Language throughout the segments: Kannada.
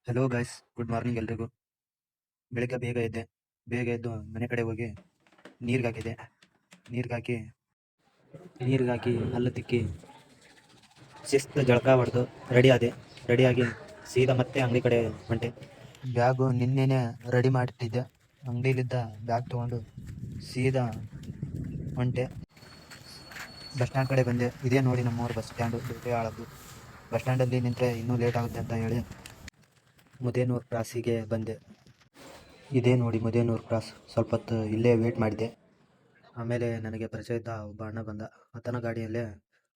ಹಲೋ ಗೈಸ್, ಗುಡ್ ಮಾರ್ನಿಂಗ್ ಎಲ್ರಿಗೂ. ಬೆಳಿಗ್ಗೆ ಬೇಗ ಎದ್ದು ಮನೆ ಕಡೆ ಹೋಗಿ ನೀರಿಗಾಕಿದೆ. ನೀರಿಗಾಕಿ ಹಲ್ಲು ತಿಕ್ಕಿ ಶಿಸ್ತು ಜಳಕ ಹೊಡೆದು ರೆಡಿಯಾಗಿ ಸೀದಾ ಮತ್ತೆ ಅಂಗಡಿ ಕಡೆ ಹೊಂಟೆ. ಬ್ಯಾಗು ನಿನ್ನೆನೆ ರೆಡಿ ಮಾಡಿಟ್ಟಿದ್ದೆ. ಅಂಗಡಿಲಿದ್ದ ಬ್ಯಾಗ್ ತೊಗೊಂಡು ಸೀದಾ ಹೊಂಟೆ. ಬಸ್ ಸ್ಟ್ಯಾಂಡ್ ಕಡೆ ಬಂದೆ. ಇದೇ ನೋಡಿ ನಮ್ಮೂರು ಬಸ್ ಸ್ಟ್ಯಾಂಡು, ಆಳದ್ದು. ಬಸ್ ಸ್ಟ್ಯಾಂಡಲ್ಲಿ ನಿಂತರೆ ಇನ್ನೂ ಲೇಟ್ ಆಗುತ್ತೆ ಅಂತ ಹೇಳಿ ಮುದೇನೂರು ಕ್ರಾಸಿಗೆ ಬಂದೆ. ಇದೇ ನೋಡಿ ಮುದೇನೂರು ಕ್ರಾಸ್. ಸ್ವಲ್ಪ ಹೊತ್ತು ಇಲ್ಲೇ ವೇಟ್ ಮಾಡಿದೆ. ಆಮೇಲೆ ನನಗೆ ಪರಿಚಯ ಇದ್ದ ಒಬ್ಬ ಅಣ್ಣ ಬಂದ. ಆತನ ಗಾಡಿಯಲ್ಲೇ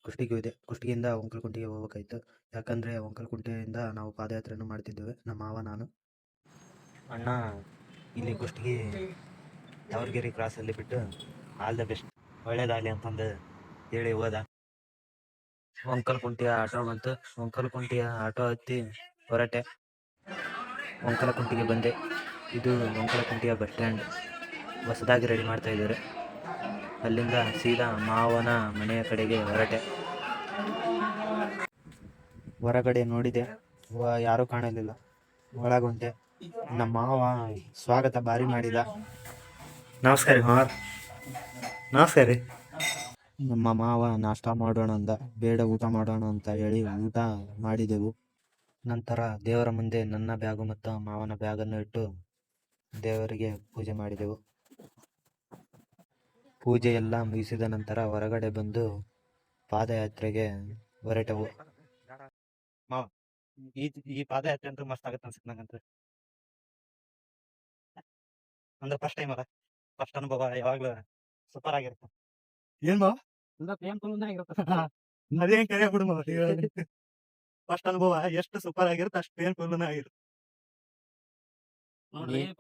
ಕುಷ್ಟಗಿಗೆ ಹೋದೆ. ಕುಷ್ಟಗಿಯಿಂದ ಒಂಕಲಕುಂಟೆಗೆ ಹೋಗ್ಬೇಕಾಯ್ತು. ಯಾಕಂದರೆ ಒಂಕಲಕುಂಟೆಯಿಂದ ನಾವು ಪಾದಯಾತ್ರೆಯನ್ನು ಮಾಡ್ತಿದ್ದೇವೆ, ನಮ್ಮ ಮಾವ ನಾನು. ಅಣ್ಣ ಇಲ್ಲಿ ಕುಷ್ಟಗಿ ತಾವರ್ಗೆರೆ ಕ್ರಾಸಲ್ಲಿ ಬಿಟ್ಟು ಆಲ್ ದ ಬೆಸ್ಟ್, ಒಳ್ಳೇದಾಗಲಿ ಅಂತಂದು ಹೇಳಿ ಹೋದ. ಒಂಕಲಕುಂಟೆಯ ಆಟೋ ಬಂತು. ಒಂಕಲಕುಂಟೆಯ ಆಟೋ ಹತ್ತಿ ಹೊರಟೆ. ಒಂಕಲಕುಂಟೆಗೆ ಬಂದೆ. ಇದು ಒಂಕಲಕುಂಟೆಯ ಬಸ್ ಸ್ಟ್ಯಾಂಡ್, ಹೊಸದಾಗಿ ರೆಡಿ ಮಾಡ್ತಾ ಇದ್ದಾರೆ. ಅಲ್ಲಿಂದ ಸೀದಾ ಮಾವನ ಮನೆಯ ಕಡೆಗೆ ಹೊರಟೆ. ಹೊರಗಡೆ ನೋಡಿದೆ, ಯಾರೂ ಕಾಣಲಿಲ್ಲ. ಒಳಗೊಂಡೆ. ನಮ್ಮ ಮಾವ ಸ್ವಾಗತ ಭಾರಿ ಮಾಡಿದ. ನಮಸ್ಕಾರ ರೀ ಮಾವ. ನಮಸ್ಕಾರ ರೀ. ನಮ್ಮ ಮಾವ ನಾಷ್ಟ ಮಾಡೋಣ ಅಂದ. ಬೇಡ, ಊಟ ಮಾಡೋಣ ಅಂತ ಹೇಳಿ ಊಟ ಮಾಡಿದೆವು. ನಂತರ ದೇವರ ಮುಂದೆ ನನ್ನ ಬ್ಯಾಗು ಮತ್ತು ಮಾವನ ಬ್ಯಾಗನ್ನು ಇಟ್ಟು ದೇವರಿಗೆ ಪೂಜೆ ಮಾಡಿದೆವು. ಪೂಜೆ ಎಲ್ಲ ಮುಗಿಸಿದ ನಂತರ ಹೊರಗಡೆ ಬಂದು ಪಾದಯಾತ್ರೆಗೆ ಹೊರಟೆವು. ಮಾವ, ಈ ಪಾದಯಾತ್ರೆ ಅಂತೂ ಮಸ್ತ್ ಆಗತ್ತೆ ಅನ್ಸುತ್ತೆ ನಂಗಂತ. ಅಂದ್ರೆ ಫಸ್ಟ್ ಟೈಮ್ ಅಲ್ಲ, ಫಸ್ಟ್ ಅನುಭವ ಯಾವಾಗ್ಲೂ ಸೂಪರ್ ಆಗಿರುತ್ತೆ. ಏನ್ ಮಾವ ಅದೇ ಕರೆ ಬಿಡು ಮಾವ. ಫಸ್ಟ್ ಅನುಭವ ಎಷ್ಟು ಸೂಪರ್ ಆಗಿರುತ್ತೆ ಅಷ್ಟು ಪೇನ್ಫುಲ್ ಆಗಿರುತ್ತೆ.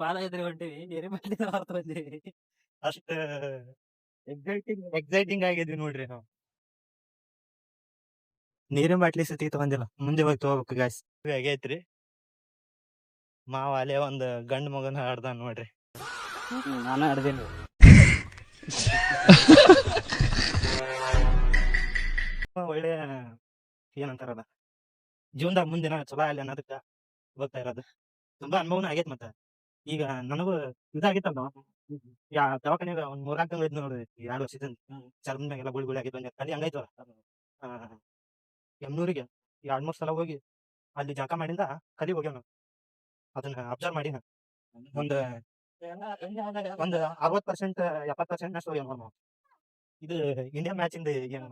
ಪಾದಯಾತ್ರೆ ಹೊಂಟಿವಿ, ಬೇರೆ ಬಂದಿವಿ. ಅಷ್ಟ ಎಕ್ಸೈಟಿಂಗ್ ಆಗಿದ್ವಿ ನೋಡ್ರಿ ನಾವು. ನೀರಿನ ಬಾಟ್ಲಿ ಸತಿ ತಗೊಂಡಿಲ್ಲ, ಮುಂದೆ ಹೋಗಿ ತಗೋಬೇಕು ಗಾಯ್ಸ್. ಆಗೈತ್ರಿ. ಮಾವ ಅಲ್ಲೇ ಒಂದ್ ಗಂಡ್ ಮಗನ ಆಡ್ದ ನೋಡ್ರಿ. ನಾನು ಹಿಡ್ದೇನಿ. ಒಳ್ಳೆ ಏನಂತಾರಲ್ಲ, ಜೀವನದಾಗ ಮುಂದಿನ ಚಲೋ ಅಲ್ಲಿ ಅನ್ನೋದಕ್ಕ ಹೋಗ್ತಾ ಇರೋದು. ತುಂಬಾ ಅನುಭವನ ಆಗೈತ್. ಮತ್ತ ಈಗ ನನಗೂ ಇದಾಗಿತ್ತಲ್ಲ, ದವಾಖಾನ್ಯಾಗ ಒಂದ್ 3-4 ತಿಂಗಳು ಇದ್ ನೋಡ್ರಿ. 2 ವರ್ಷದಿಂದ ಚರ್ಮದ ಮ್ಯಾಗೆಲ್ಲ ಗುಳಿ ಆಗಿತ್ತು. ಅಲ್ಲಿ ಹಂಗಾಯ್ತವ. ಎಮ್ನೂರಿಗೆ 2-3 ಸಲ ಹೋಗಿ ಅಲ್ಲಿ ಜಳಕ ಮಾಡಿಂದ ಕಲಿ ಹೋಗ್ಯಾವ ನಾವು. ಅದನ್ನ ಅಬ್ಸರ್ವ್ ಮಾಡಿ ಒಂದ್ 60% 70% ಅಷ್ಟು ಹೋಗ್ಯಾವ ನಾವು. ಇದು ಇಂಡಿಯಾ ಮ್ಯಾಚ್ ಇಂದ ಏನು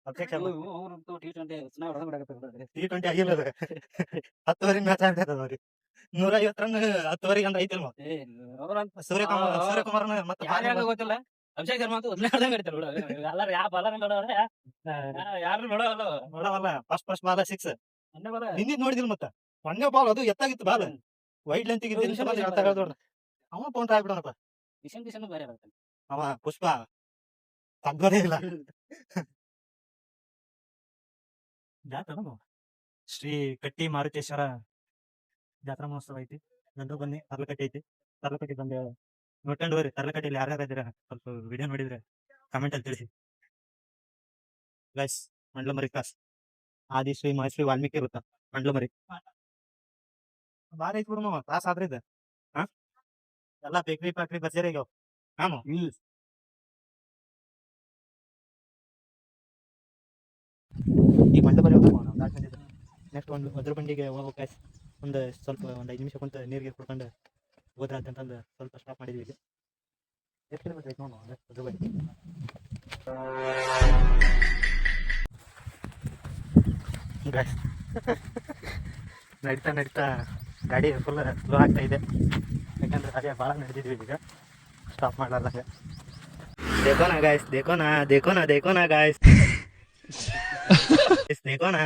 T20 ಆಗಿಲ್ಲ ಅದು. 10 ಓವರಿನ ಮ್ಯಾಚ್ ಆಗ್ತದ ಅವ್ರಿ. 150 ರನ್ 10 ಓವರಿಗೆ ಅಂದ್ರೆ ಐತಿಲ್ ಮಾವ. ಸೂರ್ಯಕುಮಾರ್ನ ಮತ್ತೆ ಗೊತ್ತಿಲ್ಲ. ಅಭಿಷೇಕ್ ಶರ್ಮಾ ಅಂತೂ ಒದ್ನೇ ಆಡ್ದಂಗ್ ಆಡ್ತಾರ ಬಿಡು. ಎಲ್ಲಾರು ಯಾವ ಬಾಲರ್ ನೋಡೋರೆ, ಯಾರು ನೋಡವಲ್ಲ. ಫಸ್ಟ್ ಬಾಲ್ 6 ನಿನ್ನಿದ್ ನೋಡಿದಿಲ್ ಮತ್ತ. ಒಂದೇ ಬಾಲ್ ಅದು ಎತ್ತಾಗಿತ್ತು. ಬಾಲ್ ವೈಡ್ ಲೆಂತ್ ಇದ್ದಿದ್ದು ಅವ ಕೌಂಟರ್ ಆಗ್ಬಿಡೋಣಪ್ಪ. ಕಿಶನ್ ಬೇರೆ ಬರ್ತಾನೆ. ಅವ ಪುಷ್ಪ ತಗ್ಗೋದೇ ಇಲ್ಲ. ಶ್ರೀ ಕಟ್ಟಿ ಮಾರುತೇಶ್ವರ ಜಾತ್ರಾ ಮಹೋತ್ಸವ ಐತಿ. ನಂದು ಬನ್ನಿ. ತರ್ಲಕಟ್ಟಿ ಐತಿ. ತರ್ಲಕಟ್ಟಿ ಬಂದು ನೋಡ್ಕೊಂಡು ಹೋಗ್ರಿ. ತರ್ಲಕಟ್ಟಿಯಲ್ಲಿ ಯಾರ್ಯಾರು ಇದ್ದೀರಾ ಸ್ವಲ್ಪ ವಿಡಿಯೋ ನೋಡಿದ್ರೆ ಕಮೆಂಟ್ ಅಲ್ಲಿ ತಿಳಿಸಿ ಗೈಸ್. ಮಂಡ್ಲಮರಿ ಕ್ಲಾಸ್ ಆದಿ ಶ್ರೀ ಮಹರ್ಷಿ ವಾಲ್ಮೀಕಿ ಇರುತ್ತ ಮಂಡ್ಲಮರಿ. ಬಾರಿ ಐತಿ ಬಿಡು ಮಾವ ಕ್ಲಾಸ್. ಆದ್ರೆ ಇದು ಎಲ್ಲ ಬೇಕ್ರಿ ಪಾಕ್ರಿ ಬರ್ಜರಿ ಆಗ್ಯಾವ. ಈಗ ಮಂಡ್ಲಮರಿ ನೆಕ್ಸ್ಟ್ ಒಂದು ಅದ್ರ ಬಂಡಿಗೆ ಹೋಗ್ಬೇಕು ಗೈಸ್. ಒಂದು 5 ನಿಮಿಷ ಕುಂತ ನೀರಿಗೆ ಕುಡ್ಕೊಂಡು ಹೋದ್ರಾತಂತಂದು ಸ್ವಲ್ಪ ಸ್ಟಾಪ್ ಮಾಡಿದ್ವಿ. ಈಗ ಎಷ್ಟು ಕಿಲೋಮೀಟರ್ ಐತೆ ನೋಡು ಅದ್ರ ಬಂಡಿ. ಗೈಸ್ ನಡೀತಾ ಗಾಡಿ ಫುಲ್ ಸ್ಲೋ ಆಗ್ತಾ ಇದೆ. ಯಾಕಂದ್ರೆ ಅದೇ ಭಾಳ ನಡೆದಿದ್ವಿ. ಈಗ ಸ್ಟಾಪ್ ಮಾಡ್ಲಾರ್ದಂಗೆ. ದೇಕೋನಾ ಗಾಯ್ಸ್, ದೇಕೋನಾ ಗಾಯ್ಸ್. ದೇಕೋನಾ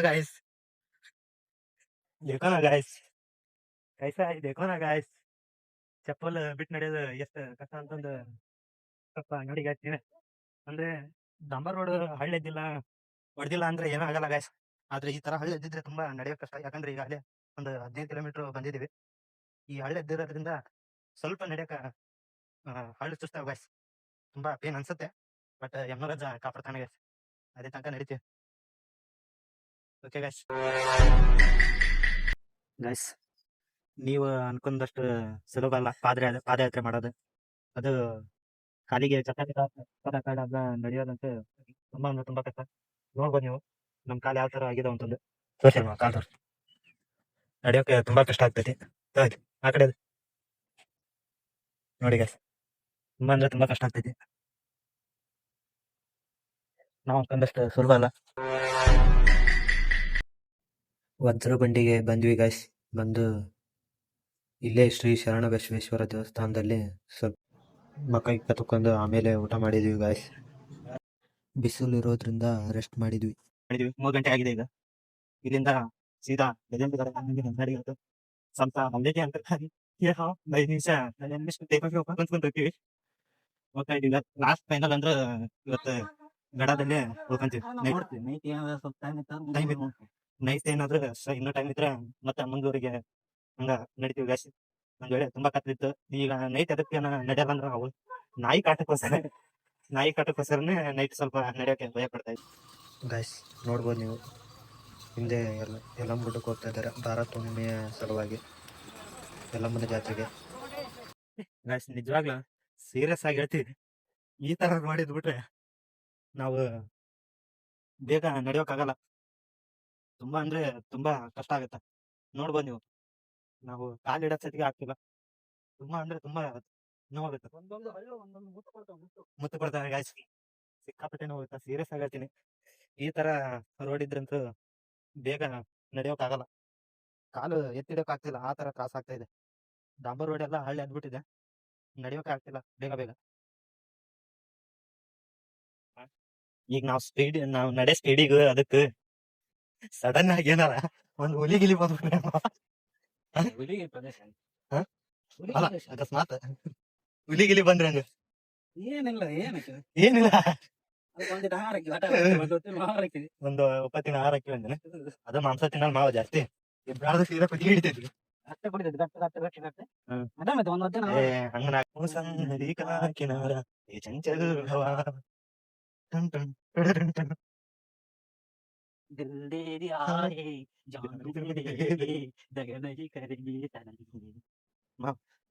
ಗಾಯ್ಸ್. ದೇಕೋನಾ ಗಾಯ್ಸ್. ಚಪ್ಪಲ್ ಬಿಟ್ಟು ನಡೆಯೋದು ಎಷ್ಟು ಕಷ್ಟ ಅಂತಂದು ಸ್ವಲ್ಪ ನೋಡಿ ಗಾಯ್ಸ್. ಅಂದ್ರೆ ಡಾಂಬರ್ ರೋಡ್ ಹಳ್ಳಿದ್ದಿಲ್ಲ ಹೊಡೆದಿಲ್ಲ ಅಂದ್ರೆ ಏನೂ ಆಗಲ್ಲ ಗಾಯ್ಸ್. ಆದ್ರೆ ಈ ತರ ಹಳ್ಳಿ ಎದ್ದಿದ್ರೆ ತುಂಬಾ ನಡೆಯೋಕೆ ಕಷ್ಟ. ಯಾಕಂದ್ರೆ ಈಗಾಗಲೇ ಒಂದು 15 ಕಿಲೋಮೀಟರ್ ಬಂದಿದ್ದೀವಿ. ಈ ಹಳ್ಳಿ ಎದ್ದಿರೋದ್ರಿಂದ ಸ್ವಲ್ಪ ನಡೆಯಕ ಹಳ್ಳಿ ಸುಸ್ತಾವ ಗಾಯ್ಸ್. ತುಂಬಾ ಪೇನ್ ಅನ್ಸುತ್ತೆ. ಬಟ್ ಯಮರಾಜ ಕಾಪಾಡ್ತಾನೆ ಗಾಯ್ಸ್. ಅದೇ ತನಕ ನಡೀತೀವಿ. Okay guys. ಗೈಸ್, ನೀವು ಅನ್ಕೊಂಡಷ್ಟು ಸುಲಭ ಅಲ್ಲ ಪಾದಯಾತ್ರೆ ಮಾಡೋದು. ಅದು ಕಾಲಿಗೆ ಚಕ್ರ ನಡೆಯೋದಂತೆ ತುಂಬಾ ಅಂದ್ರೆ ತುಂಬಾ ಕಷ್ಟ. ನೋಡ್ಬೋದು ನೀವು ನಮ್ ಕಾಲು ಯಾವ ತರ ಆಗಿದೆ ಅಂತಂದು. ತೋರಿಸಿ ಕಾಲ್ ತೋರಿಸಿ. ನಡೆಯೋಕೆ ತುಂಬಾ ಕಷ್ಟ ಆಗ್ತೈತಿ. ತೋರಿ ಆ ಕಡೆ ನೋಡಿ ಗೈಸ್, ತುಂಬಾ ಅಂದ್ರೆ ತುಂಬಾ ಕಷ್ಟ ಆಗ್ತೈತಿ. ನಾವು ಅನ್ಕೊಂಡಷ್ಟು ಸುಲಭ ಅಲ್ಲ. ವಜ್ರ ಬಂಡಿಗೆ ಬಂದ್ವಿ ಗೈಸ್. ಬಂದು ಇಲ್ಲೇ ಶ್ರೀ ಶರಣ ಬಸವೇಶ್ವರ ದೇವಸ್ಥಾನದಲ್ಲಿ ಸ್ವಲ್ಪ ಮಕ್ಕ ತಕೊಂಡು ಆಮೇಲೆ ಊಟ ಮಾಡಿದ್ವಿ ಗಾಯ್ಸ್. ಬಿಸಿಲು ಇರೋದ್ರಿಂದ ರೆಸ್ಟ್ ಮಾಡಿದ್ವಿ. 3 ಗಂಟೆ ಆಗಿದೆ ಈಗ. ಇಲ್ಲಿಂದ ಸೀದಾ ಗಜೇಂದ್ರ ಸ್ವಲ್ಪ ಅಲ್ಲಿಗೆ ಅಂತ 5 ನಿಮಿಷ ಕುಂತ್ಕೊಂತೀವಿ. ಹೋಗ್ತಾ ಇದೀವಿ. ಲಾಸ್ಟ್ ಫೈನಲ್ ಅಂದ್ರೆ ಇವತ್ತು ಗಡದಲ್ಲೇ ಉಳ್ಕೊಂತೀವಿ. ನೈಟ್ ಏನಾದ್ರೆ ಇನ್ನೂ ಟೈಮ್ ಇದ್ರೆ ಮತ್ತೆ ಮುಂದೂರಿಗೆ ಹಂಗ ನಡಿತೀವಿ ಗಾಯ್ಸ್. ಒಂದ್ ವೇಳೆ ತುಂಬಾ ಕತ್ಲಿತ್ತು. ಈಗ ನೈಟ್ ಅದಕ್ಕೆ ನಡೆಯಲ್ಲ ಅಂದ್ರೆ ನಾವು ನಾಯಿ ಕಾಟಕ್ಕೋಸ್ಕರನೇ ನೈಟ್ ಸ್ವಲ್ಪ ನಡೆಯೋಕೆ ಭಯ ಪಡ್ತಾ ಇದ್ವಿ ಗಾಯ್ಸ್. ನೋಡ್ಬೋದು ನೀವು ಹಿಂದೆ ಯಲ್ಲಮ್ಮಗುಡ್ಡಕ್ಕೆ ಹೋಗ್ತಾ ಇದ್ದಾರೆ ಭಾರತ್ ಹುಣ್ಣಿಮೆಯ ಸಲುವಾಗಿ, ಯಲ್ಲಮ್ಮನ ಜಾತ್ರೆಗೆ. ಗಾಯ್ಸ್, ನಿಜವಾಗ್ಲೂ ಸೀರಿಯಸ್ ಆಗಿ ಹೇಳ್ತೀವಿ, ಈ ತರ ಮಾಡಿದ್ ಬಿಟ್ರೆ ನಾವು ಬೇಗ ನಡೆಯೋಕ್ಕಾಗಲ್ಲ. ತುಂಬಾ ಅಂದ್ರೆ ತುಂಬಾ ಕಷ್ಟ ಆಗುತ್ತೆ. ನೋಡ್ಬೋದು ನೀವು, ನಾವು ಕಾಲಿಡೋ ಸತಿಗೆ ಆಗ್ತಿಲ್ಲ. ತುಂಬಾ ಅಂದ್ರೆ ತುಂಬಾ ನೋವಾಗುತ್ತೆ. ಮುತ್ತು ಕೊಡ್ತಾರೆ ಗಾಯ್ಸ್, ಸಿಕ್ಕಾಪಟ್ಟೆ ನೋವಾಗುತ್ತೆ. ಸೀರಿಯಸ್ ಆಗಿ ಹೇಳ್ತೀನಿ, ಈ ತರ ರೋಡ್ ಇದ್ರಂತೂ ಬೇಗ ನಡೆಯೋಕ್ಕಾಗಲ್ಲ. ಕಾಲು ಎತ್ತಿಡೋಕ್ ಆಗ್ತಿಲ್ಲ, ಆ ತರ ತ್ರಾಸ ಆಗ್ತಾ ಇದೆ. ಡಾಂಬರ್ ರೋಡ್ ಎಲ್ಲ ಹಳ್ಳಿ ಅಂದ್ಬಿಟ್ಟಿದೆ, ನಡೆಯೋಕೆ ಆಗ್ತಿಲ್ಲ ಬೇಗ. ಈಗ ನಾವು ನಡೆ ಸ್ಪೀಡಿಗೂ ಅದಕ್ಕೆ ಸಡನ್ ಆಗಿ ಏನಾರ ಒಂದು ಹುಲಿ ಬಂದ್ಬಿಟ್ರೆ ಅಲ್ಲ, ಅಕಸ್ಮಾತ್ ಹುಲಿ ಬಂದ್ರೆ ಹಂಗ ಏನಿಲ್ಲ ಒಂದು ಒಪ್ಪತ್ತಿನ ಆಹಾರ ಹಾಕಿ ಬಂದ್ರೆ ಅದು ಮಾಂಸ ತಿನ್ನಲ್ ಮಾವ ಜಾಸ್ತಿ. ಇಬ್ಬರಾದ ಸೀದಾ ಕುದಿ ಹಿಡಿತೈತಿ.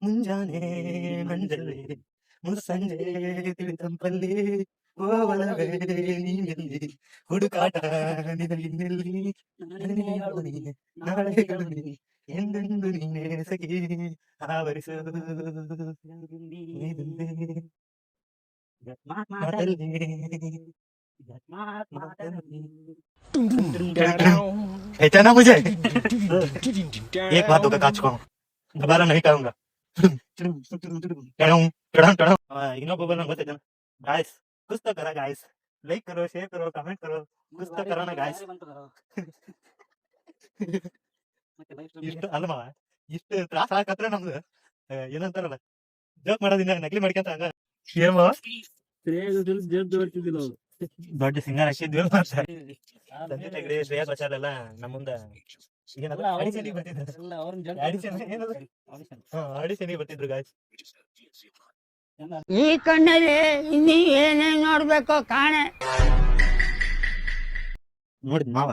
ಮುಂಜಾನೆ ಮಂಜಲ್ಲಿ ಮುಸ್ಸಂಜೆ ತಿಳಿತಂಪಲ್ಲಿ ಓವನವೇ ನೀನೆಲ್ಲಿ ಹುಡುಕಾಟ ನಿನ್ನಲ್ಲಿ ನಾಳೆಗಳು ಎಂದೆಂದು ನೀನೇ ಸಖಿ ಆವರಿಸು पहचाना मुझे? एक बात होगा काच को दोबारा नहीं कहूंगा. ಇನ್ನೊಬ್ಬ ನಂಗೆ ಗೊತ್ತೈತೆ ಗಾಯ್ಸ್, ಕುछ तो करा गाइस, लाइक करो, शेयर करो, कमेंट करो, कुछ तो करो ना गाइस. ಇಷ್ಟು ಅಲ್ಲ ಮಾವ, ಇಷ್ಟು ತ್ರಾಸ ಆಗತ್ರ ನಮ್ದು ಏನಂತಾರಲ್ಲ ಜೋಕ್ ಮಾಡೋದಿನ್ನ ನಕಲಿ ಮಾಡ್ಕೊಂತ ಹಂಗ ಏನ್ ಮಾವ ದೊಡ್ಡ ಸಿಂಗರ್ ಹಾಕಿದ್ವಿ. ತಂದೆ ತಗಡಿ ಶ್ರೇಯಾ ಘೋಷಾಲೆಲ್ಲ ನಮ್ಮ ಮುಂದ ಆಡಿಷನ್ಗೆ ಬರ್ತಿದ್ರು ಗಾಯ್ಸ್. ಈ ಕಣ್ಣಲ್ಲಿ ಇನ್ನೀ ಏನೇನ್ ನೋಡ್ಬೇಕೋ ಕಾಣೆ. ನೋಡಿದ್ ಮಾವ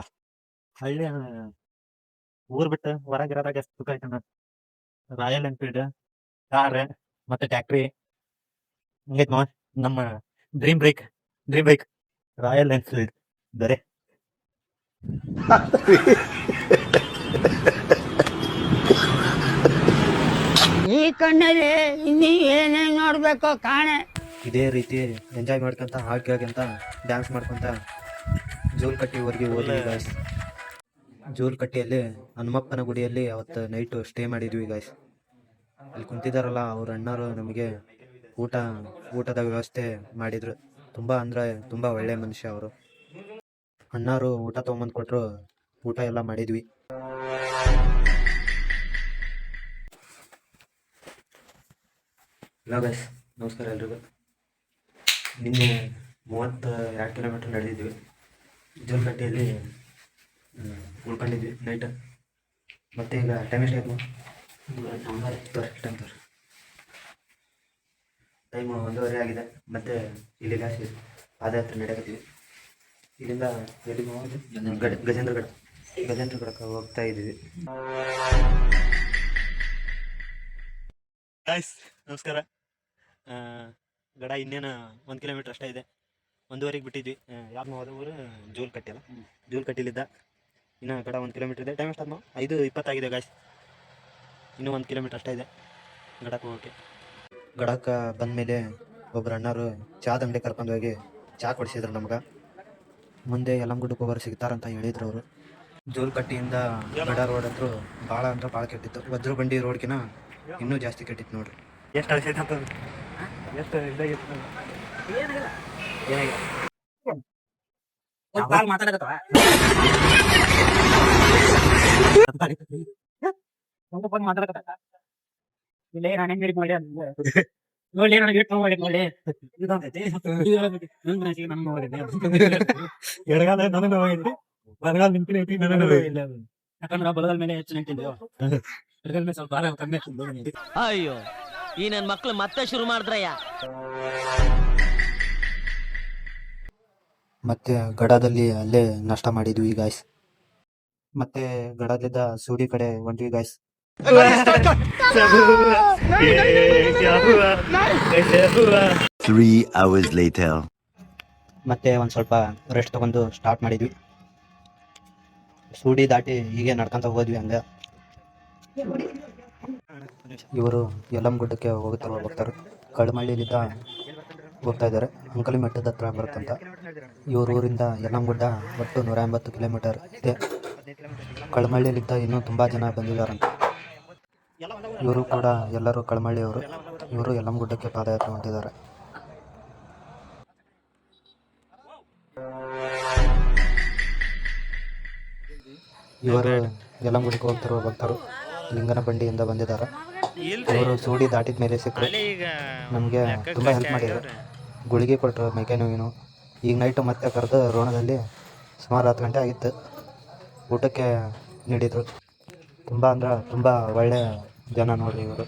ಹಳ್ಳಿ ಊರ್ ಬಿಟ್ಟು ಹೊರಗಿರೋದಾಗ ಎಷ್ಟು ಸುಖ ಐತೆ. ರಾಯಲ್ ಎನ್ಫೀಲ್ಡ್ ಕಾರ್ ಮತ್ತೆ ಟ್ಯಾಕ್ಟ್ರಿ ಹಂಗೈತ್ ಮಾವ. ನಮ್ಮ ಡ್ರೀಮ್ ಬೈಕ್ ರಾಯಲ್ ಎನ್ಫೀಲ್ಡ್ ಬರೇ. ಈ ಕಣ್ಣಲ್ಲಿ ಇನ್ನೀ ಏನೇನ್ ನೋಡ್ಬೇಕೋ ಕಾಣೆ. ಇದೇ ರೀತಿ ಎಂಜಾಯ್ ಮಾಡ್ಕೊಂತ ಹಾಡು ಕೇಳ್ಕೊಂತ ಡ್ಯಾನ್ಸ್ ಮಾಡ್ಕೊಂತ ಜೋಲ್ಕಟ್ಟಿವರೆಗೆ ಹೋದ್ವಿ ಗಾಯ್ಸ್. ಜೋಲ್ಕಟ್ಟಿಯಲ್ಲಿ ಹನುಮಪ್ಪನ ಗುಡಿಯಲ್ಲಿ ಅವತ್ತು ನೈಟು ಸ್ಟೇ ಮಾಡಿದ್ವಿ ಗಾಯ್ಸ್. ಅಲ್ಲಿ ಕುಂತಿದಾರಲ್ಲ ಅವ್ರ ಅಣ್ಣರು ನಮಗೆ ಊಟದ ವ್ಯವಸ್ಥೆ ಮಾಡಿದ್ರು. ತುಂಬಾ ಅಂದ್ರೆ ತುಂಬಾ ಒಳ್ಳೆ ಮನುಷ್ಯ ಅವರು. ಅಣ್ಣಾರು ಊಟ ತಗೊಂಬಂದು ಕೊಟ್ರು, ಊಟ ಎಲ್ಲ ಮಾಡಿದ್ವಿ. ಹಲೋ ಗೈಸ್, ನಮಸ್ಕಾರ ಎಲ್ರಿಗೂ. ನಿನ್ನೆ 32 ಕಿಲೋಮೀಟರ್ ನಡೆದಿದ್ವಿ. ಜೋಲ್ಕಟ್ಟಿಯಲ್ಲಿ ಉಳ್ಕೊಂಡಿದ್ವಿ ನೈಟ್. ಮತ್ತೆ ಈಗ ಟೈಮ್ ಎಷ್ಟಾಯ್ತು? ಟೈಮ್ 1:30 ಆಗಿದೆ. ಮತ್ತೆ ಇಲ್ಲಿಗೆ ಪಾದಯಾತ್ರೆ ನಡೆಯಕತ್ತೀವಿ. ಇಲ್ಲಿಂದ ಎಲ್ಲಿಗೆ ಹೋಗೋದು? ಗಜೇಂದ್ರಗಢ. ಗಜೇಂದ್ರ ಗಡಕ್ಕೆ ಹೋಗ್ತಾ ಇದ್ದೀವಿ. ನಮಸ್ಕಾರ. ಗಡ ಇನ್ನೇನು 1 ಕಿಲೋಮೀಟ್ರ್ ಅಷ್ಟೇ ಇದೆ. 1:15 ಬಿಟ್ಟಿದ್ವಿ. ಯಾರು ಹೋದ ಊರು ಜೂಲ್ ಕಟ್ಟಿಲ್ಲ, ಜೂಲ್ ಕಟ್ಟಿಲಿದ್ದ. ಇನ್ನು ಗಡ 1 ಕಿಲೋಮೀಟ್ರ್ ಇದೆ. ಟೈಮ್ ಎಷ್ಟಾದ 5:20 ಆಗಿದೆ ಗಾಯ್ಸ್. ಇನ್ನೂ 1 ಕಿಲೋಮೀಟ್ರ್ ಅಷ್ಟೇ ಇದೆ ಗಡಕ್ಕೆ ಹೋಗೋಕ್ಕೆ. ಗಡಕ್ಕೆ ಬಂದಮೇಲೆ ಒಬ್ಬರು ಅಣ್ಣರು ಚಾದ ಅಂಗಡಿ ಕರ್ಕೊಂಡು ಹೋಗಿ ಚಹಾ ಕೊಡಿಸಿದ್ರು ನಮ್ಗೆ. ಮುಂದೆ ಯಲ್ಲಮ್ಮಗುಡ್ಡಕ್ಕೆ ಹೋಗೋರು ಸಿಗ್ತಾರಂತ ಹೇಳಿದ್ರು ಅವರು. ಜೋಲ್ಕಟ್ಟಿಯಿಂದ ಗಡ ರೋಡ್ ಅಂತೂ ಭಾಳ ಅಂದ್ರೆ ಭಾಳ ಕೆಟ್ಟಿತ್ತು. ವಜ್ರ ಬಂಡಿ ರೋಡ್ಕಿನ ಇನ್ನೂ ಜಾಸ್ತಿ ಕೆಟ್ಟಿತ್ತು ನೋಡ್ರಿ. ಎಷ್ಟು ಅಳಿಸೈತೆ ಅಂತ ಎಷ್ಟು ಇದಾಗಿತ್ತು ಏನಾಗಿಲ್ಲ. ಮಾತಾಡಕತ್ತವ ಇಲ್ಲೇ ನಾನು ಹೆಂಗ್ ಹಿಡಿದು ಮಾಡಿ ನೋಡಿ ನನಗೆ ಇಟ್ಟು ಮಾಡಿ ನೋಡಿ ಎಡಗಾಲ ನನಗೆ ಹೋಗಿದ್ವಿ, ಬಲಗಾಲ ನಿಂತಿನ ಐತಿ ನನಗೆ ಇಲ್ಲ. ಯಾಕಂದ್ರೆ ಬಲಗಾಲ ಮೇಲೆ ಹೆಚ್ಚು ನಿಂತಿದ್ದೆವು, ಎಡಗಾಲ ಮೇಲೆ ಸ್ವಲ್ಪ ಭಾರ ಕಮ್ಮಿ ಆಗ್ತದೆ. ಅಯ್ಯೋ ಈ ನನ್ ಮಕ್ಳು ಮತ್ತೆ ಶುರು ಮಾಡಿದ್ರಯ್ಯ. ಮತ್ತೆ ಗಡದಲ್ಲಿ ಅಲ್ಲೇ ನಾಷ್ಟ ಮಾಡಿದ್ವಿ ಗಾಯ್ಸ್. ಮತ್ತೆ ಗಡದಿಂದ ಸೂಡಿ ಕಡೆ ಹೊಂಟ್ವಿ ಗಾಯ್ಸ್. ಮತ್ತೆ ಒಂದ್ ಸ್ವಲ್ಪ ರೆಸ್ಟ್ ತಗೊಂಡು ಸ್ಟಾರ್ಟ್ ಮಾಡಿದ್ವಿ. ಸೂಡಿ ದಾಟಿ ಹೀಗೆ ನಡ್ಕೊಂತ ಹೋದ್ವಿ. ಹಂಗ ಇವರು ಯಲ್ಲಮ್ಮಗುಡ್ಡಕ್ಕೆ ಹೋಗುತ್ತಿರುವ ಭಕ್ತರು ಕಳಮಳ್ಳಿಲಿದ್ದ ಹೋಗ್ತಾ ಇದ್ದಾರೆ. ಅಂಕಲಿ ಮಠದ ಹತ್ರ ಬರುತ್ತಂತ. ಇವ್ರ ಊರಿಂದ ಯಲ್ಲಮ್ಮಗುಡ್ಡ ಒಟ್ಟು 180 ಕಿಲೋಮೀಟರ್ ಇದೆ. ಕಳಮಳ್ಳಿಲಿದ್ದ ಇನ್ನೂ ತುಂಬ ಜನ ಬಂದಿದ್ದಾರಂತ. ಇವರು ಕೂಡ ಎಲ್ಲರೂ ಕಳಮಳ್ಳಿಯವರು. ಇವರು ಯಲ್ಲಮ್ಮಗುಡ್ಡಕ್ಕೆ ಪಾದಯಾತ್ರೆ ಹೊಂಟಿದ್ದಾರೆ. ಇವರು ಯಲ್ಲಮ್ಮಗುಡ್ಡಕ್ಕೆ ಹೋಗ್ತಿರುವ ಭಕ್ತರು ಲಿಂಗನ ಬಂಡಿಯಿಂದ ಬಂದಿದ್ದಾರೆ. ಇವರು ಸೂಡಿ ದಾಟಿದ ಮೇಲೆ ಸಿಕ್ಕರು. ನಮಗೆ ತುಂಬ ಹೆಲ್ಪ್ ಮಾಡಿದರು. ಗುಳಿಗೆ ಕೊಟ್ಟರು ಮೈಕೈ ನೋವಿನು. ಈಗ ನೈಟು ಮತ್ತೆ ಕರೆದು ರೋಣದಲ್ಲಿ ಸುಮಾರು 10 ಗಂಟೆ ಆಗಿತ್ತು. ಊಟಕ್ಕೆ ನೀಡಿದರು. ತುಂಬ ಅಂದ್ರೆ ತುಂಬ ಒಳ್ಳೆಯ ಜನ ನೋಡ್ರಿ ಇವರು.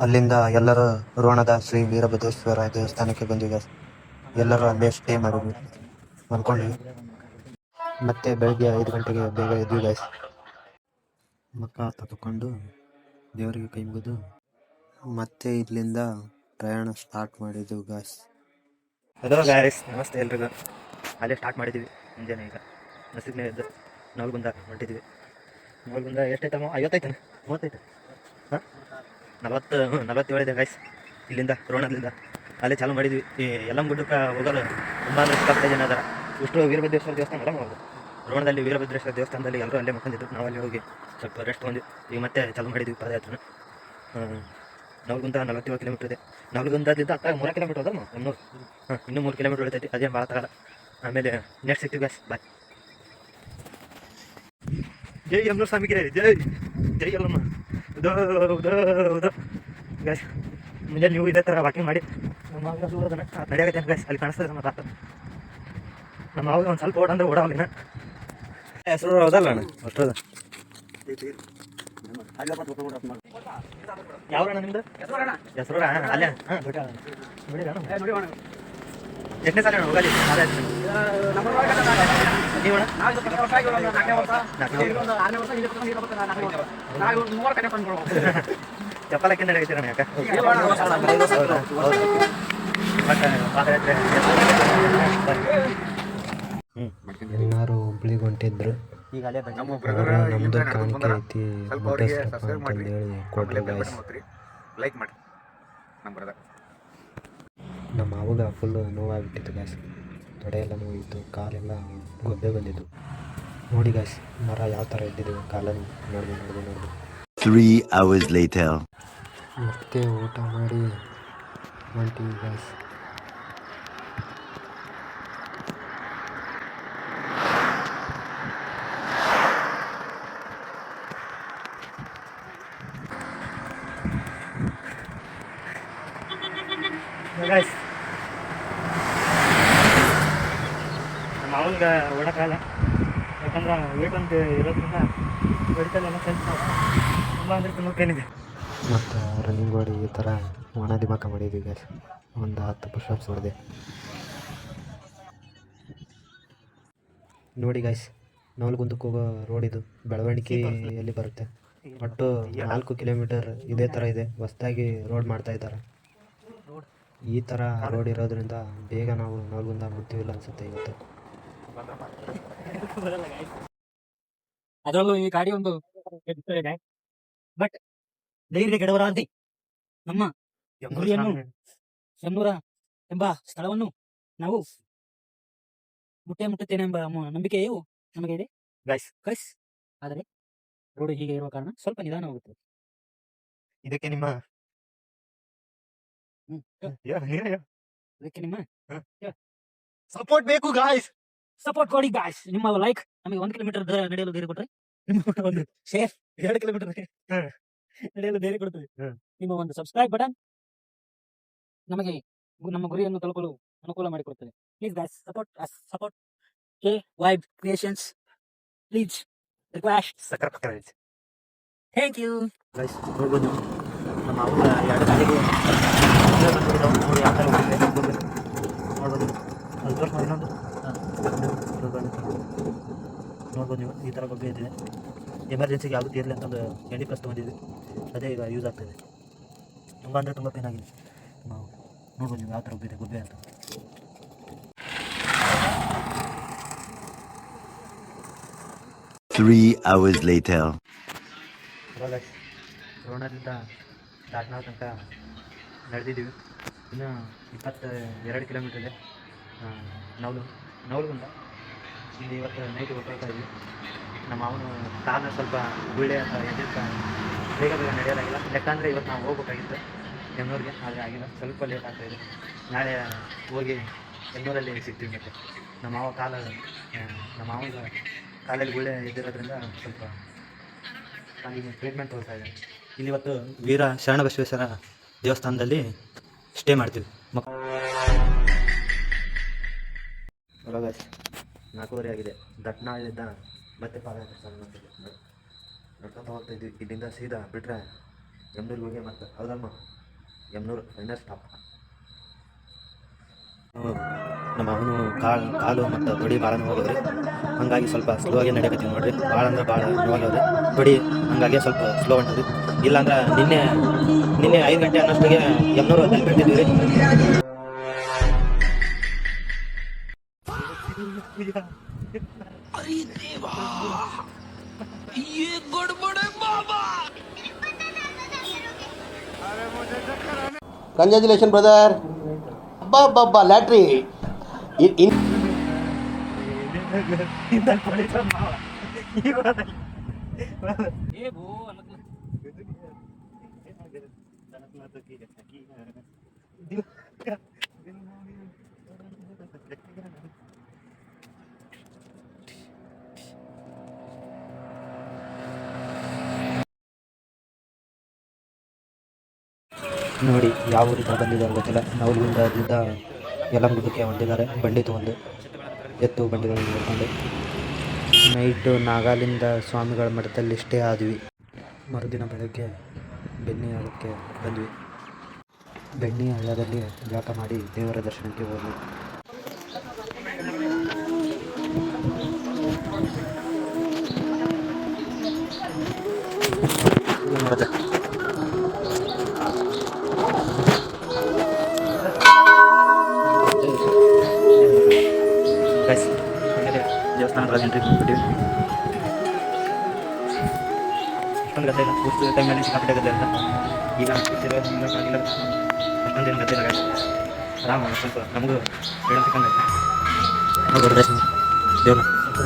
ಅಲ್ಲಿಂದ ಎಲ್ಲರೂ ರೋಣದ ಶ್ರೀ ವೀರಭದ್ರೇಶ್ವರ ದೇವಸ್ಥಾನಕ್ಕೆ ಬಂದಿವಿ. ಎಲ್ಲರೂ ಅಲ್ಲೇ ಸ್ಟೇ ಮಾಡಿದ್ವಿ, ಮಲ್ಕೊಂಡ್ವಿ. ಮತ್ತೆ ಬೆಳಗ್ಗೆ 5 ಗಂಟೆಗೆ ಬೇಗ ಎದ್ವಿ ಗಾಯ್ಸ್. ಮಕ್ಕ ತಗೊಂಡು ದೇವರಿಗೆ ಕೈ ಮುಗಿದು ಮತ್ತೆ ಇಲ್ಲಿಂದ ಪ್ರಯಾಣ ಸ್ಟಾರ್ಟ್ ಮಾಡಿದ್ವಿ ಗಾಯ್ಸ್. ಹಲೋ ಗಾಯ್ಸ್, ನಮಸ್ತೆ ಎಲ್ರಿಗೂ. ಅಲ್ಲೇ ಸ್ಟಾರ್ಟ್ ಮಾಡಿದ್ವಿ ಮುಂಜಾನೆ. ಈಗ ನಸಿಗ್ನೇ ಎದ್ದು ನವಲ್ಗುಂದ ಹೊಂಟಿದ್ವಿ. ನವಲ್ಗುಂದ ಎಷ್ಟಾಯ್ತಮ್ಮ? 50 30 ಹಾಂ 47 ಇದೆ ಗಾಯ್ಸ್. ಇಲ್ಲಿಂದ ರೋಣದಿಂದ ಅಲ್ಲೇ ಚಾಲು ಮಾಡಿದ್ವಿ. ಈ ಯಲ್ಲಮ್ಮಗುಡ್ಡಕ್ಕೆ ಹೋಗಲು ತುಂಬ ಅಂದ್ರೆ ಸಿಕ್ಕಾಪಟ್ಟೆ ಜನ ಅದಾರ. ಇಷ್ಟು ವೀರಭದ್ರೇಶ್ವರ ದೇವಸ್ಥಾನ ಅಲ್ಲ ಹೋಗೋದು. ರೋಣದಲ್ಲಿ ವೀರಭದ್ರೇಶ್ವರ ದೇವಸ್ಥಾನದಲ್ಲಿ ಎಲ್ಲರೂ ಅಲ್ಲೇ ಮಕ್ಕಂದಿದ್ರು. ನಾವು ಅಲ್ಲಿ ಹೋಗಿ ಸ್ವಲ್ಪ ರೆಸ್ಟ್ ತೊಗೊಂಡ್ವಿ. ಈಗ ಮತ್ತೆ ಚಾಲು ಮಾಡಿದ್ವಿ ಪಾದಯಾತ್ರೆ. ನವಲ್ಗುಂದ 47 ಕಿಲೋಮೀಟರ್ ಇದೆ. ನವಲ್ಗುಂದದಿಂದ ಹತ್ತ 3 ಕಿಲೋಮೀಟರ್ ಅದ ಇನ್ನೂ ಇನ್ನೂ 3 ಕಿಲೋಮೀಟರ್ ಉಳಿತೈತಿ. ಅದೇನು ಭಾಳ ತಗಲ್ಲ. ಆಮೇಲೆ ನೆಕ್ಸ್ಟ್ ಸಿಗ್ತೀವಿ ಗಾಯ್ಸ್. ಬಾಯ್. ಜೈ ಯಲ್ಲಮ್ಮ ಸ್ವಾಮಿಗೆ ಜೈ, ಜೈ ಯಲ್ಲಮ್ಮ. ಗಾಯ್ಸ್ ಮುಂಜಾನೆ ನೀವು ಇದೇ ಥರ ವಾಕಿಂಗ್ ಮಾಡಿ ನಡೆಯಾಗತ್ತೆ ಗಾಯ್ಸ್. ಅಲ್ಲಿ ಕಾಣಿಸ್ತದೆ ನಮ್ಮ ರಾತ್ರಿ. ನಮ್ಮ ಅವಾಗ ಒಂದು ಸ್ವಲ್ಪ ಓಡ ಅಂದ್ರೆ ಓಡಾವಲ್ಲಿನ ಹೆಸರು ಹೌದಲ್ಲ ಅಣ್ಣ ಅಷ್ಟದ. ಯಾವ ಅಣ್ಣ ನಿಮ್ದು ಹೆಸರು? ಅಲ್ಲೇ ಹಾಂ ಎಷ್ಟನೇ ಸಾಲ ಅಣ್ಣ ಹೋಗಲಿ? ನೀವಣ್ಣ ಚಪ್ಪಲ್ ಹಾಕಿ ನಡೆಯುತ್ತೀರಣ್ಣ? ಯಾಕೆ ಎಲ್ಲರೂ ಹುಬ್ಳಿಗೆ ಹೊಂಟಿದ್ರು. ಈಗ ನಮ್ಮದು ಕಾಣಿಕೆ ಐತಿ ಅಂತಂದೇಳಿ ಕೊಡ್ರಿ ಗಾಯ್ಸ್. ಲೈಕ್ ಮಾಡಿ. ನಮ್ಮ ಅವಾಗ ಫುಲ್ಲು ನೋವಾಗಿಬಿಟ್ಟಿತ್ತು ಗಾಯ್ಸ್. ತೊಡೆಯೆಲ್ಲ ನೋವಿತ್ತು, ಕಾಲೆಲ್ಲ ಗೊಬ್ಬೆ ಬಂದಿತ್ತು ನೋಡಿ ಗಾಯ್ಸ್. ಮರ ಯಾವ ಥರ ಇದ್ದಿದ್ದು ಕಾಲಲ್ಲಿ ನೋಡ್ಬೋದು. 3 hours later. ಮತ್ತೆ ಊಟ ಮಾಡಿ ಹೊಂಟಿವಿ ಗಾಯ್ಸ್. ನಮ್ಮ ಅವನಿಗೆ ಓಡೋಕ್ಕಾಗಲ್ಲ. ಯಾಕಂದ್ರೆ ವೇಟ್ ಅಂತ ಇರೋದ್ರಿಂದ ಮೆಡಿಕಲೆಲ್ಲ ಕೆಲಸ ತುಂಬ ಅಂದರೆ ತುಂಬ ಪೇನಿದೆ. ಮತ್ತು ರನ್ನಿಂಗ್ ಮಾಡಿ ಈ ಥರ ಒಣ ದಿಮಾಕ ಮಾಡಿದ್ವಿ ಗಾಯ್ಸ್. ಒಂದು 10 ಪುಷಪ್ಸ್ ಹೊಡೆದೆ ನೋಡಿ ಗಾಯ್ಸ್. ನವಲಗುಂದಕ್ಕೆ ಹೋಗೋ ರೋಡ್ ಇದು ಬೆಳವಣಿಗೆಯಲ್ಲಿ ಬರುತ್ತೆ. ಒಟ್ಟು 4 ಕಿಲೋಮೀಟರ್ ಇದೇ ಥರ ಇದೆ. ಹೊಸದಾಗಿ ರೋಡ್ ಮಾಡ್ತಾ ಇದ್ದಾರೆ. ಈ ಥರ ರೋಡ್ ಇರೋದ್ರಿಂದ ಬೇಗ ನಾವು ನವಲಗುಂದ ಮುಟ್ತೀವಿಲ್ಲ ಅನಿಸುತ್ತೆ ಇವತ್ತು. ಅದರಲ್ಲೂ ಈ ಗಾಡಿ ಒಂದು ಬಟ್ ಧೈರ್ಯ ಕೆಡವರಾದೆ ನಮ್ಮ ಗುರಿಯನ್ನು ಶನ್ನೂರ ಎಂಬ ಸ್ಥಳವನ್ನು ನಾವು ಮುಟ್ಟುತ್ತೇನೆ ಎಂಬ ನಂಬಿಕೆಯು ನಮಗೆ ಇದೆ ಗೈಸ್. ಆದರೆ ರೋಡ್ ಹೀಗೆ ಇರುವ ಕಾರಣ ಸ್ವಲ್ಪ ನಿಧಾನವಾಗುತ್ತದೆ. ಇದಕ್ಕೆ ನಿಮ್ಮ ಅದಕ್ಕೆ ನಿಮ್ಮ ಸಪೋರ್ಟ್ ಬೇಕು ಗಾಯ್ಸ್. ಸಪೋರ್ಟ್ ಕೊಡಿ ಗಾಯ್ಸ್. ನಿಮ್ಮ ಲೈಕ್ ನಮಗೆ 1 ಕಿಲೋಮೀಟರ್ ನಡೆಯಲು ಧೈರ್ಯ ಕೊಟ್ರೆ, ನಿಮ್ಮ ಒಂದು ಶೇರ್ 2 ಕಿಲೋಮೀಟರ್ ನಡೆಯಲು ಧೈರ್ಯ ಕೊಡುತ್ತದೆ. ನಿಮ್ಮ ಒಂದು ಸಬ್ಸ್ಕ್ರೈಬ್ ಬಟನ್ ನಮಗೆ ನಮ್ಮ ಗುರಿಯನ್ನು ತಲುಪಲು ಅನುಕೂಲ ಮಾಡಿಕೊಡುತ್ತದೆ. Please guys, support K vibe creations, please request. Thank you guys. ನೋಡ್ಬೋದು ನಮ್ಮ ಅವ್ರ 2 ಗಾಡಿಗೆ ನೋಡಿ ಯಾವ ಥರ ಹೋಗಿದೆ ನೋಡ್ಬೋದು. ಅದು ತೋರಿಸ್ಬೋದು ಇನ್ನೊಂದು. ನೋಡ್ಬೋದು ನೀವು, ಈ ಥರ ಗೊಬ್ಬೆ ಇದ್ದಿದೆ. ಎಮರ್ಜೆನ್ಸಿಗೆ ಯಾವುದು ಇರಲಿ ಅಂತಂದು ಎಣ್ಣೆ ಪ್ಲಸ್ ತೊಗೊಂಡಿದ್ವಿ. ಅದೇ ಈಗ ಯೂಸ್ ಆಗ್ತಾಯಿದೆ. ತುಂಬ ಅಂದರೆ ತುಂಬ ಪೇನ್ ಆಗಿದೆ. ನಾವು ನೋಡ್ಬೋದು ನೀವು ಯಾವ ಥರ ಗೊಬ್ಬೆ ಗೊಬ್ಬೆ ಅಂತ. Three hours later. ರೋಣದಿಂದ ದಾಟ್ನಾಳ ತನಕ ನಡೆದಿದ್ದೀವಿ. ಇನ್ನು 22 ಕಿಲೋಮೀಟರ್ ಇದೆ ನವಲಗುಂದ. ಇಲ್ಲಿ ಇವತ್ತು ನೈಟ್ ಹೊರಡ್ತಾ ಇದ್ವಿ. ನಮ್ಮ ಅವನು ಕಾಲ ಸ್ವಲ್ಪ ಗುಳ್ಳೆ ಅಂತ ಎದ್ದಿರ್ತ ಬೇಗ ನಡೆಯೋದಾಗಿಲ್ಲ. ಯಾಕಂದರೆ ಇವತ್ತು ನಾವು ಹೋಗ್ಬೇಕಾಗಿತ್ತು ಎನ್ನೂರಿಗೆ, ಆದರೆ ಆಗಿಲ್ಲ, ಸ್ವಲ್ಪ ಲೇಟ್ ಆಗ್ತಾಯಿದೆ. ನಾಳೆ ಹೋಗಿ ಎನ್ನೂರಲ್ಲಿ ಸಿಗ್ತೀವಿ. ಮತ್ತು ನಮ್ಮ ಮಾವ ನಮ್ಮ ಮಾವನ ಕಾಲಲ್ಲಿ ಗುಳ್ಳೆ ಎದ್ದಿರೋದ್ರಿಂದ ಸ್ವಲ್ಪ ಕಾಲಿಗೆ ಟ್ರೀಟ್ಮೆಂಟ್ ತೋರಿಸ್ತಾ ಇದೆ. ಇಲ್ಲಿ ಇವತ್ತು ವೀರ ಶರಣಬಸವೇಶ್ವರ ದೇವಸ್ಥಾನದಲ್ಲಿ ಸ್ಟೇ ಮಾಡ್ತೀವಿ. ಹೊರಗ 4:30 ಆಗಿದೆ. ದಟ್ನಾಳಿಂದ ಮತ್ತೆ ಪಾದಯಾತ್ರೆ ಮಾಡ್ತಿದ್ವಿ. ನಡ್ಕೊಂತ ಹೋಗ್ತಾ ಇದ್ವಿ. ಇಲ್ಲಿಂದ ಸೀದಾ ಬಿಟ್ಟರೆ ಯಮ್ನೂರಿಗೆ ಹೋಗಿ ಮತ್ತೆ ಹೌದಮ್ಮ ಯಮ್ನೂರು ಫೈನಲ್ ಸ್ಟಾಪ್. ನಮ್ಮ ಅವನು ಕಾಲು ಮತ್ತು ತೊಡಿ ಭಾಳ ನೋವಾಗದ್ರಿ. ಹಂಗಾಗಿ ಸ್ವಲ್ಪ ಸ್ಲೋ ಆಗಿ ನಡೆಯಕತ್ತೀವಿ ನೋಡ್ರಿ. ಭಾಳ ಅಂದ್ರೆ ಭಾಳ ನೋವಾಗವ್ರಿ ತೊಡಿ. ಹಂಗಾಗಿ ಸ್ವಲ್ಪ ಸ್ಲೋ ಹೊಂಟದ್ರಿ. ಇಲ್ಲಾಂದ್ರೆ ನಿನ್ನೆ 5 ಗಂಟೆ ಅನ್ನೋಷ್ಟಿಗೆ ಯಮ್ನೂರು ತಲುಪಿರ್ತಿದ್ವಿ ರೀ. Congratulations, brother. Abba, lottery. ನೋಡಿ ಯಾವ ಊರಿಂದ ಬಂದಿದ್ದಾರೆ ಗೊತ್ತಿಲ್ಲ. ನವಲಗುಂದದಿಂದ ಯಲಮಗುಡ್ಡಕ್ಕೆ ಹೊಂಟಿದ್ದಾರೆ ಬಂಡಿ ತೊಗೊಂಡು, ಎತ್ತು ಬಂಡಿಗಳನ್ನು ನೋಡ್ಕೊಂಡು. ನೈಟು ನಾಗಾಲಿಂದ ಸ್ವಾಮಿಗಳ ಮಠದಲ್ಲಿ ಸ್ಟೇ ಆದ್ವಿ. ಮರುದಿನ ಬೆಳಗ್ಗೆ ಬೆಣ್ಣೆ ಹಳ್ಳಕ್ಕೆ ಬಂದ್ವಿ. ಬೆಣ್ಣೆ ಹಳ್ಳದಲ್ಲಿ ಜಳಕ ಮಾಡಿ ದೇವರ ದರ್ಶನಕ್ಕೆ ಹೋದ್ವಿ. ದೇವಸ್ಥಾನದ ಎಂಟ್ರಿ ಕೊಟ್ಬಿಟ್ಟಿವಿ. ಅಷ್ಟೊಂದು ಗದ್ದೆ ಇಲ್ಲ. ಕೂರ್ಸು ಟೈಮಲ್ಲಿ ಸಿಕ್ಕಾಪಟ್ಟೆ ಗದ್ದೆ ಅಂತ. ಈಗ ಅಷ್ಟೊಂದೇನು ಗದ್ದೆ ಇಲ್ಲ. ಆರಾಮ ಸ್ವಲ್ಪ ನಮಗೂ ಫ್ರೀಡಮ್ ಸಿಕ್ಕಂಗೆ ನೋಡ್ರಿ ದೇವ್ರ.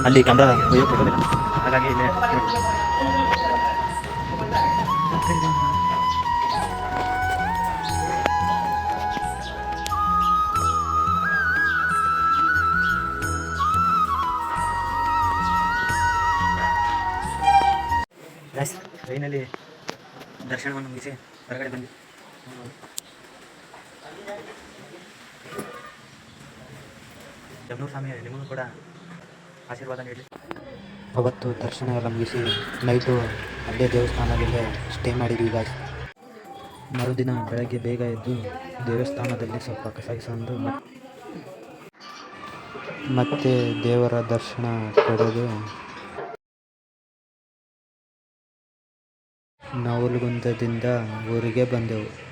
ಅಲ್ಲಿ ಕ್ಯಾಮ್ರಾ ಒಯ್ಯೋಕೆ ಕೊಡೋದಿಲ್ಲ, ಹಾಗಾಗಿ ಇಲ್ಲೇ ಟ್ರೈನಲ್ಲಿ ದರ್ಶನವನ್ನು ಮುಗಿಸಿ ಹೊರಗಡೆ ಬಂದ್ವಿ. ಯಮನೂರು ಸ್ವಾಮಿ ನಿಮಗೂ ಕೂಡ ಆಶೀರ್ವಾದ ನೀಡಲಿ. ಅವತ್ತು ದರ್ಶನ ಎಲ್ಲ ಮುಗಿಸಿ ನೈಟು ಅಲ್ಲೇ ದೇವಸ್ಥಾನದಲ್ಲೇ ಸ್ಟೇ ಮಾಡಿದ್ವಿ ಗಾಯ್ಸ್. ಮರುದಿನ ಬೆಳಗ್ಗೆ ಬೇಗ ಎದ್ದು ದೇವಸ್ಥಾನದಲ್ಲಿ ಸ್ವಲ್ಪ ಕಸಾಯಿಸಂದು ಮತ್ತೆ ದೇವರ ದರ್ಶನ ಪಡೆದು ನವಲಗುಂದದಿಂದ ಊರಿಗೆ ಬಂದೆವು.